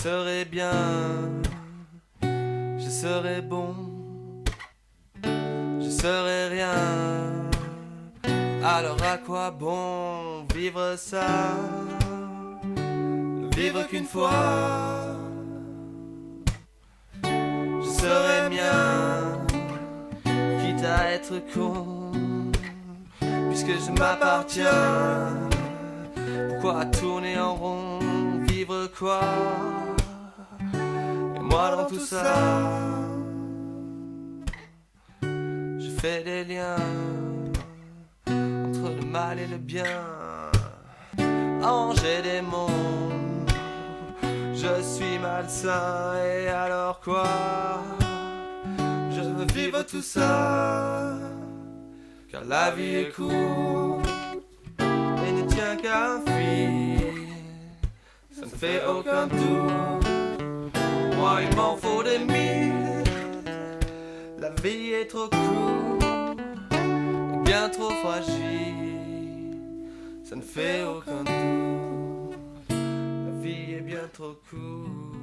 serai bien, je serai bon, je serai rien. Alors à quoi bon vivre ça, ne vivre qu'une fois. Je serai mien, quitte à être con, puisque je m'appartiens. Pourquoi tourner en rond, vivre quoi? Et moi dans tout ça, je fais des liens entre le mal et le bien. J'ai des mondes, je suis malsain, et alors quoi? Je veux vivre tout ça, car la vie est courte et ne tient qu'à un fil. Ça ne fait aucun doute, moi il m'en faut des mille. La vie est trop courte, bien trop fragile. Ça ne fait aucun doute, la vie est bien trop courte.